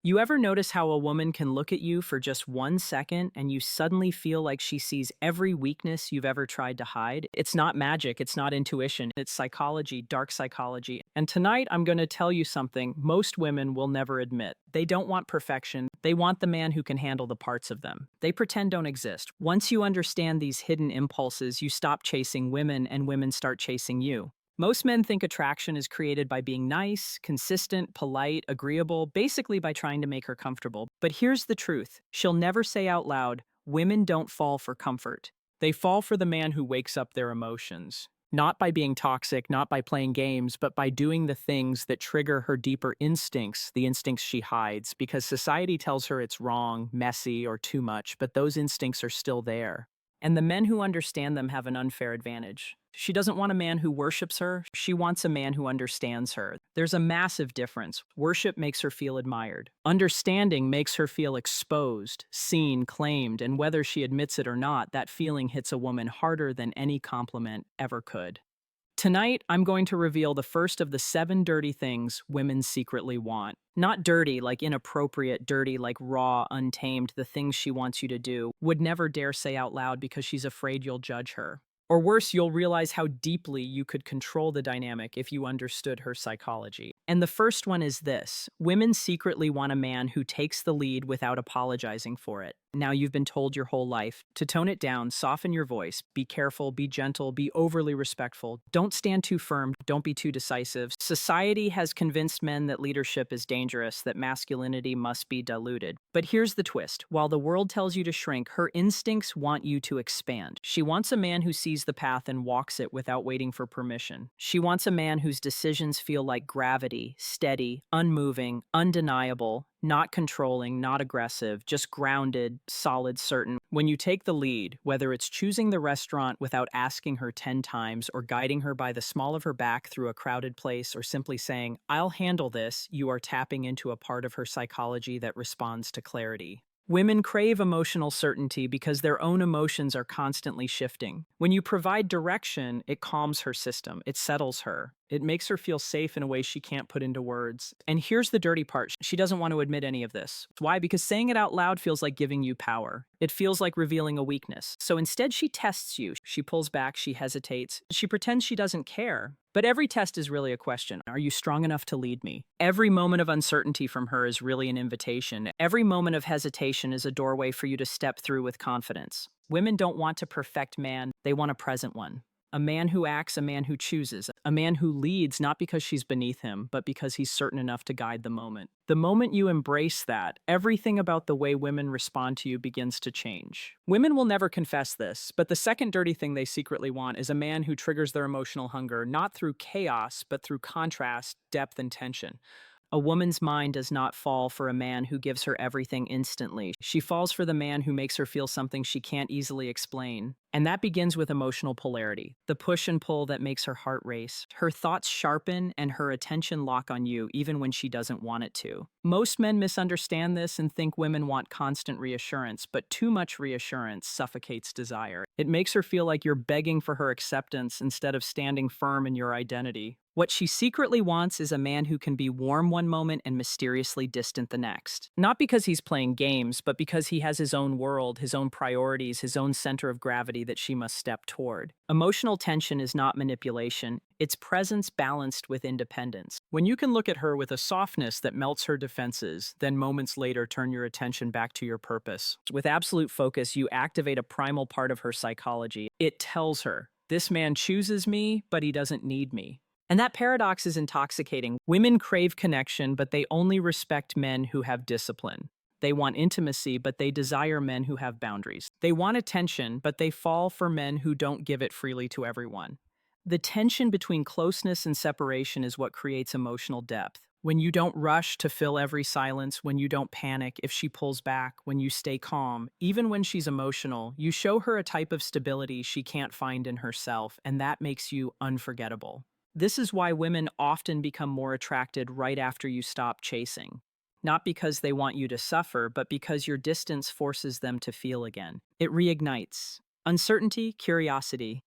You ever notice how a woman can look at you for just 1 second and you suddenly feel like she sees every weakness you've ever tried to hide? It's not magic, it's not intuition, it's psychology, dark psychology. And tonight I'm going to tell you something most women will never admit. They don't want perfection, they want the man who can handle the parts of them they pretend don't exist. Once you understand these hidden impulses, you stop chasing women and women start chasing you. Most men think attraction is created by being nice, consistent, polite, agreeable, basically by trying to make her comfortable. But here's the truth. She'll never say out loud, women don't fall for comfort. They fall for the man who wakes up their emotions. Not by being toxic, not by playing games, but by doing the things that trigger her deeper instincts, the instincts she hides, because society tells her it's wrong, messy, or too much, but those instincts are still there. And the men who understand them have an unfair advantage. She doesn't want a man who worships her, she wants a man who understands her. There's a massive difference. Worship makes her feel admired. Understanding makes her feel exposed, seen, claimed, and whether she admits it or not, that feeling hits a woman harder than any compliment ever could. Tonight, I'm going to reveal the first of the 7 dirty things women secretly want. Not dirty like inappropriate, dirty like raw, untamed, the things she wants you to do, would never dare say out loud because she's afraid you'll judge her. Or worse, you'll realize how deeply you could control the dynamic if you understood her psychology. And the first one is this: women secretly want a man who takes the lead without apologizing for it. Now you've been told your whole life to tone it down, soften your voice, be careful, be gentle, be overly respectful. Don't stand too firm, don't be too decisive. Society has convinced men that leadership is dangerous, that masculinity must be diluted. But here's the twist. While the world tells you to shrink, her instincts want you to expand. She wants a man who sees the path and walks it without waiting for permission. She wants a man whose decisions feel like gravity, steady, unmoving, undeniable, not controlling, not aggressive, just grounded, solid, certain. When you take the lead, whether it's choosing the restaurant without asking her 10 times, or guiding her by the small of her back through a crowded place, or simply saying, "I'll handle this," you are tapping into a part of her psychology that responds to clarity. Women crave emotional certainty because their own emotions are constantly shifting. When you provide direction, it calms her system, it settles her. It makes her feel safe in a way she can't put into words. And here's the dirty part. She doesn't want to admit any of this. Why? Because saying it out loud feels like giving you power. It feels like revealing a weakness. So instead, she tests you. She pulls back, she hesitates. She pretends she doesn't care. But every test is really a question. Are you strong enough to lead me? Every moment of uncertainty from her is really an invitation. Every moment of hesitation is a doorway for you to step through with confidence. Women don't want to perfect man, they want a present one. A man who acts, a man who chooses, a man who leads not because she's beneath him, but because he's certain enough to guide the moment. The moment you embrace that, everything about the way women respond to you begins to change. Women will never confess this, but the second dirty thing they secretly want is a man who triggers their emotional hunger, not through chaos, but through contrast, depth, and tension. A woman's mind does not fall for a man who gives her everything instantly. She falls for the man who makes her feel something she can't easily explain. And that begins with emotional polarity, the push and pull that makes her heart race. Her thoughts sharpen and her attention lock on you even when she doesn't want it to. Most men misunderstand this and think women want constant reassurance, but too much reassurance suffocates desire. It makes her feel like you're begging for her acceptance instead of standing firm in your identity. What she secretly wants is a man who can be warm one moment and mysteriously distant the next. Not because he's playing games, but because he has his own world, his own priorities, his own center of gravity that she must step toward. Emotional tension is not manipulation, it's presence balanced with independence. When you can look at her with a softness that melts her defenses, then moments later turn your attention back to your purpose. With absolute focus, you activate a primal part of her psychology. It tells her, this man chooses me, but he doesn't need me. And that paradox is intoxicating. Women crave connection, but they only respect men who have discipline. They want intimacy, but they desire men who have boundaries. They want attention, but they fall for men who don't give it freely to everyone. The tension between closeness and separation is what creates emotional depth. When you don't rush to fill every silence, when you don't panic if she pulls back, when you stay calm, even when she's emotional, you show her a type of stability she can't find in herself, and that makes you unforgettable. This is why women often become more attracted right after you stop chasing. Not because they want you to suffer, but because your distance forces them to feel again. It reignites uncertainty, curiosity.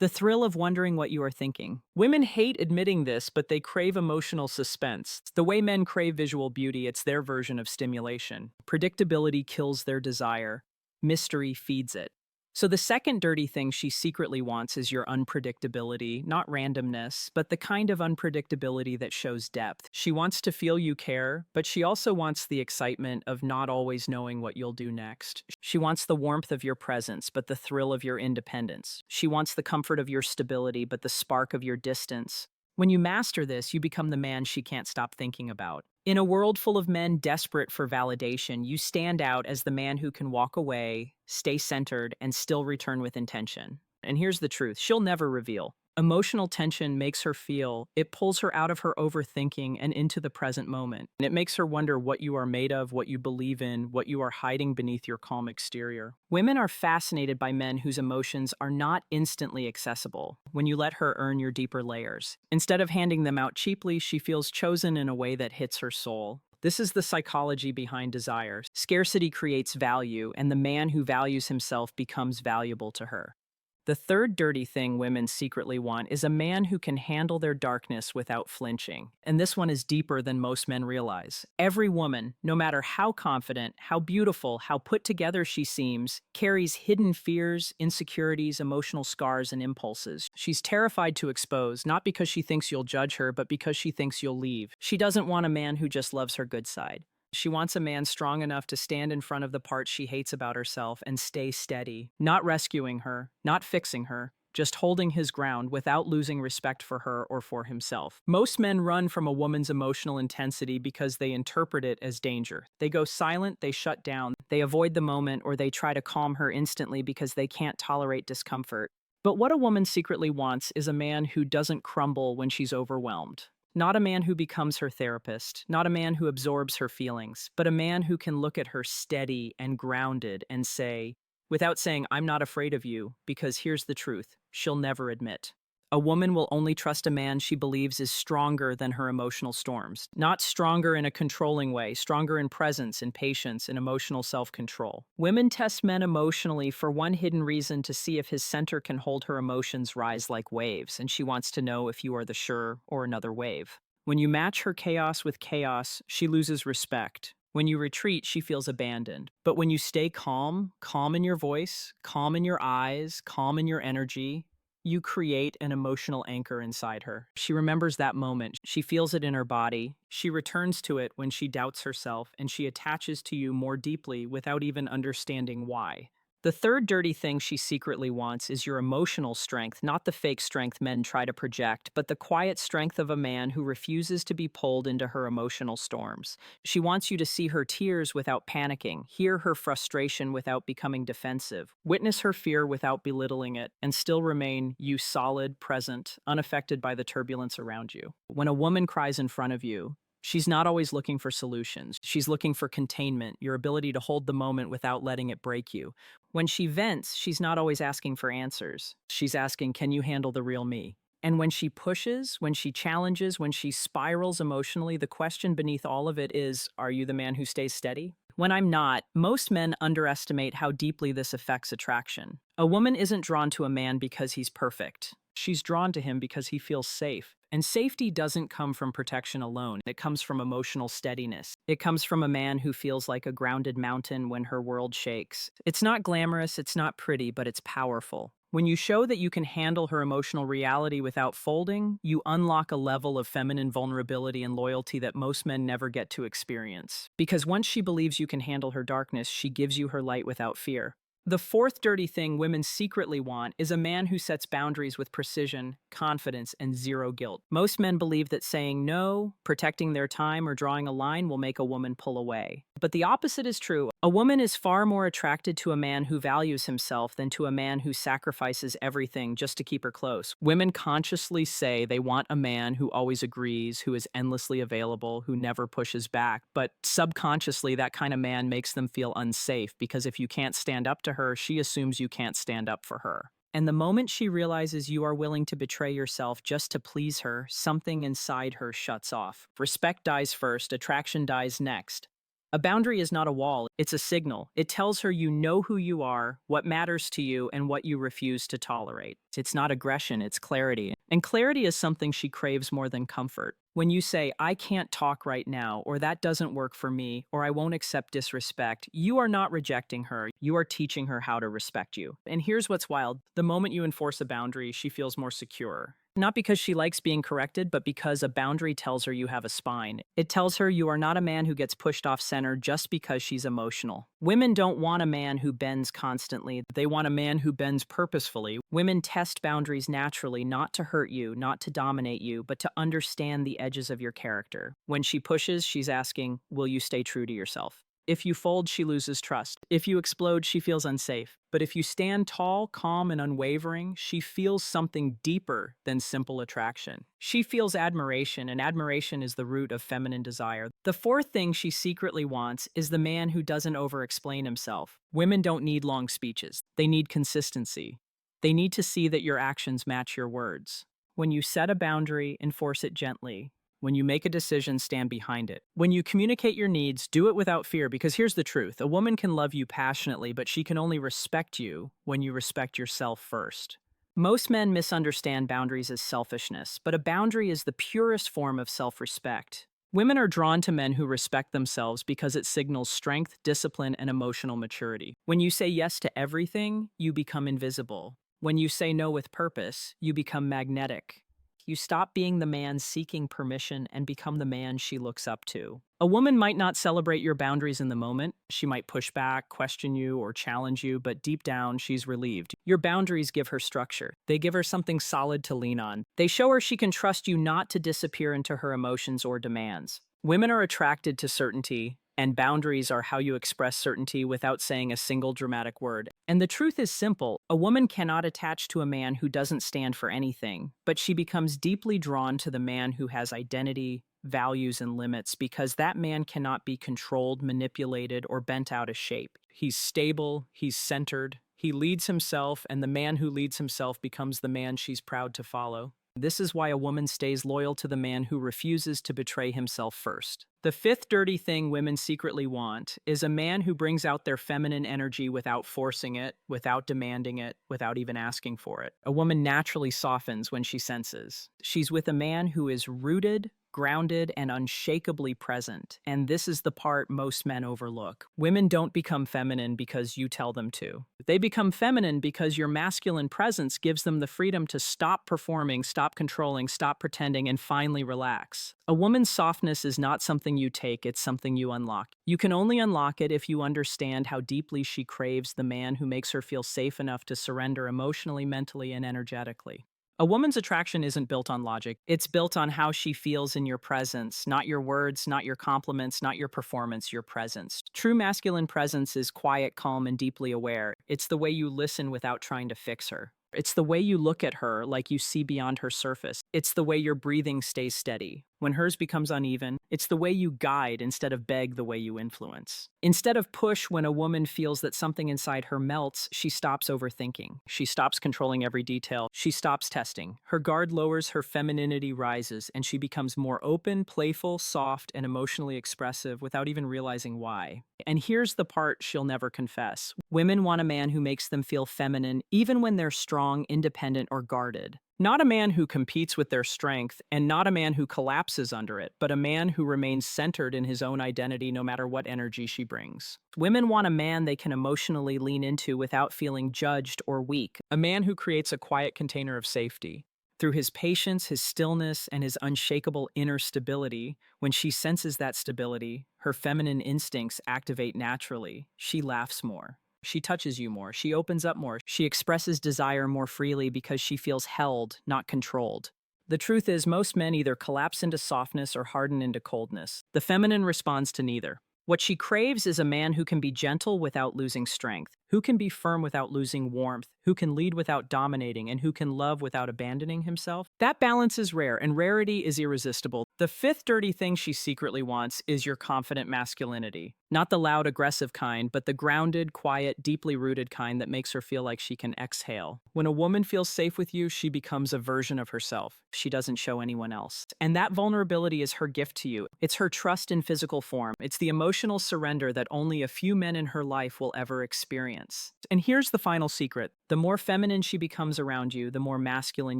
The thrill of wondering what you are thinking. Women hate admitting this, but they crave emotional suspense. The way men crave visual beauty, it's their version of stimulation. Predictability kills their desire. Mystery feeds it. So the second dirty thing she secretly wants is your unpredictability, not randomness, but the kind of unpredictability that shows depth. She wants to feel you care, but she also wants the excitement of not always knowing what you'll do next. She wants the warmth of your presence, but the thrill of your independence. She wants the comfort of your stability, but the spark of your distance. When you master this, you become the man she can't stop thinking about. In a world full of men desperate for validation, you stand out as the man who can walk away, stay centered, and still return with intention. And here's the truth, she'll never reveal. Emotional tension makes her feel, it pulls her out of her overthinking and into the present moment. And it makes her wonder what you are made of, what you believe in, what you are hiding beneath your calm exterior. Women are fascinated by men whose emotions are not instantly accessible when you let her earn your deeper layers. Instead of handing them out cheaply, she feels chosen in a way that hits her soul. This is the psychology behind desire. Scarcity creates value, and the man who values himself becomes valuable to her. The third dirty thing women secretly want is a man who can handle their darkness without flinching. And this one is deeper than most men realize. Every woman, no matter how confident, how beautiful, how put together she seems, carries hidden fears, insecurities, emotional scars, and impulses. She's terrified to expose, not because she thinks you'll judge her, but because she thinks you'll leave. She doesn't want a man who just loves her good side. She wants a man strong enough to stand in front of the parts she hates about herself and stay steady, not rescuing her, not fixing her, just holding his ground without losing respect for her or for himself. Most men run from a woman's emotional intensity because they interpret it as danger. They go silent, they shut down, they avoid the moment, or they try to calm her instantly because they can't tolerate discomfort. But what a woman secretly wants is a man who doesn't crumble when she's overwhelmed. Not a man who becomes her therapist, not a man who absorbs her feelings, but a man who can look at her steady and grounded and say, without saying, I'm not afraid of you, because here's the truth, she'll never admit. A woman will only trust a man she believes is stronger than her emotional storms. Not stronger in a controlling way, stronger in presence, in patience, in emotional self-control. Women test men emotionally for one hidden reason, to see if his center can hold her emotions rise like waves, and she wants to know if you are the sure or another wave. When you match her chaos with chaos, she loses respect. When you retreat, she feels abandoned. But when you stay calm, calm in your voice, calm in your eyes, calm in your energy, you create an emotional anchor inside her. She remembers that moment. She feels it in her body. She returns to it when she doubts herself, and she attaches to you more deeply without even understanding why. The third dirty thing she secretly wants is your emotional strength, not the fake strength men try to project, but the quiet strength of a man who refuses to be pulled into her emotional storms. She wants you to see her tears without panicking, hear her frustration without becoming defensive, witness her fear without belittling it, and still remain you solid, present, unaffected by the turbulence around you. When a woman cries in front of you, she's not always looking for solutions. She's looking for containment, your ability to hold the moment without letting it break you. When she vents, she's not always asking for answers. She's asking, can you handle the real me? And when she pushes, when she challenges, when she spirals emotionally, the question beneath all of it is, are you the man who stays steady? When I'm not, most men underestimate how deeply this affects attraction. A woman isn't drawn to a man because he's perfect. She's drawn to him because he feels safe. And safety doesn't come from protection alone. It comes from emotional steadiness. It comes from a man who feels like a grounded mountain when her world shakes. It's not glamorous, it's not pretty, but it's powerful. When you show that you can handle her emotional reality without folding, you unlock a level of feminine vulnerability and loyalty that most men never get to experience. Because once she believes you can handle her darkness, she gives you her light without fear. The fourth dirty thing women secretly want is a man who sets boundaries with precision, confidence, and zero guilt. Most men believe that saying no, protecting their time, or drawing a line will make a woman pull away. But the opposite is true. A woman is far more attracted to a man who values himself than to a man who sacrifices everything just to keep her close. Women consciously say they want a man who always agrees, who is endlessly available, who never pushes back. But subconsciously, that kind of man makes them feel unsafe, because if you can't stand up to her, she assumes you can't stand up for her. And the moment she realizes you are willing to betray yourself just to please her, something inside her shuts off. Respect dies first, attraction dies next. A boundary is not a wall, it's a signal. It tells her you know who you are, what matters to you, and what you refuse to tolerate. It's not aggression, it's clarity. And clarity is something she craves more than comfort. When you say, I can't talk right now, or that doesn't work for me, or I won't accept disrespect, you are not rejecting her. You are teaching her how to respect you. And here's what's wild. The moment you enforce a boundary, she feels more secure. Not because she likes being corrected, but because a boundary tells her you have a spine. It tells her you are not a man who gets pushed off center just because she's emotional. Women don't want a man who bends constantly. They want a man who bends purposefully. Women test boundaries naturally, not to hurt you, not to dominate you, but to understand the edges of your character. When she pushes, she's asking, will you stay true to yourself? If you fold, she loses trust. If you explode, she feels unsafe. But if you stand tall, calm, and unwavering, she feels something deeper than simple attraction. She feels admiration, and admiration is the root of feminine desire. The fourth thing she secretly wants is the man who doesn't over-explain himself. Women don't need long speeches. They need consistency. They need to see that your actions match your words. When you set a boundary, enforce it gently. When you make a decision, stand behind it. When you communicate your needs, do it without fear, because here's the truth. A woman can love you passionately, but she can only respect you when you respect yourself first. Most men misunderstand boundaries as selfishness, but a boundary is the purest form of self-respect. Women are drawn to men who respect themselves because it signals strength, discipline, and emotional maturity. When you say yes to everything, you become invisible. When you say no with purpose, you become magnetic. You stop being the man seeking permission and become the man she looks up to. A woman might not celebrate your boundaries in the moment. She might push back, question you, or challenge you, but deep down, she's relieved. Your boundaries give her structure. They give her something solid to lean on. They show her she can trust you not to disappear into her emotions or demands. Women are attracted to certainty, and boundaries are how you express certainty without saying a single dramatic word. And the truth is simple. A woman cannot attach to a man who doesn't stand for anything, but she becomes deeply drawn to the man who has identity, values, and limits, because that man cannot be controlled, manipulated, or bent out of shape. He's stable, he's centered, he leads himself, and the man who leads himself becomes the man she's proud to follow. This is why a woman stays loyal to the man who refuses to betray himself first. The fifth dirty thing women secretly want is a man who brings out their feminine energy without forcing it, without demanding it, without even asking for it. A woman naturally softens when she senses. She's with a man who is rooted, grounded, and unshakably present. And this is the part most men overlook. Women don't become feminine because you tell them to. They become feminine because your masculine presence gives them the freedom to stop performing, stop controlling, stop pretending, and finally relax. A woman's softness is not something you take, it's something you unlock. You can only unlock it if you understand how deeply she craves the man who makes her feel safe enough to surrender emotionally, mentally, and energetically. A woman's attraction isn't built on logic. It's built on how she feels in your presence, not your words, not your compliments, not your performance, your presence. True masculine presence is quiet, calm, and deeply aware. It's the way you listen without trying to fix her. It's the way you look at her like you see beyond her surface. It's the way your breathing stays steady. When hers becomes uneven, it's the way you guide instead of beg, the way you influence. Instead of push, when a woman feels that something inside her melts, she stops overthinking. She stops controlling every detail. She stops testing. Her guard lowers, her femininity rises, and she becomes more open, playful, soft, and emotionally expressive without even realizing why. And here's the part she'll never confess. Women want a man who makes them feel feminine, even when they're strong, independent, or guarded. Not a man who competes with their strength, and not a man who collapses under it, but a man who remains centered in his own identity no matter what energy she brings. Women want a man they can emotionally lean into without feeling judged or weak, a man who creates a quiet container of safety. Through his patience, his stillness, and his unshakable inner stability, when she senses that stability, her feminine instincts activate naturally. She laughs more. She touches you more. She opens up more. She expresses desire more freely because she feels held, not controlled. The truth is, most men either collapse into softness or harden into coldness. The feminine responds to neither. What she craves is a man who can be gentle without losing strength, who can be firm without losing warmth, who can lead without dominating, and who can love without abandoning himself. That balance is rare, and rarity is irresistible. The fifth dirty thing she secretly wants is your confident masculinity. Not the loud, aggressive kind, but the grounded, quiet, deeply rooted kind that makes her feel like she can exhale. When a woman feels safe with you, she becomes a version of herself she doesn't show anyone else. And that vulnerability is her gift to you. It's her trust in physical form. It's the emotional surrender that only a few men in her life will ever experience. And here's the final secret: the more feminine she becomes around you, the more masculine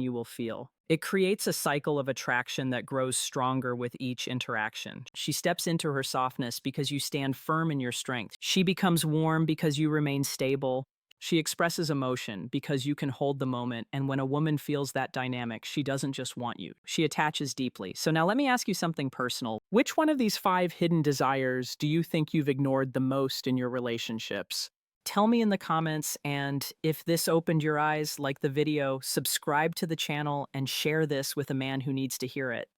you will feel. It creates a cycle of attraction that grows stronger with each interaction. She steps into her softness because you stand firm in your strength. She becomes warm because you remain stable. She expresses emotion because you can hold the moment. And when a woman feels that dynamic, she doesn't just want you, she attaches deeply. So now let me ask you something personal. Which one of these five hidden desires do you think you've ignored the most in your relationships? Tell me in the comments, and if this opened your eyes, like the video, subscribe to the channel and share this with a man who needs to hear it.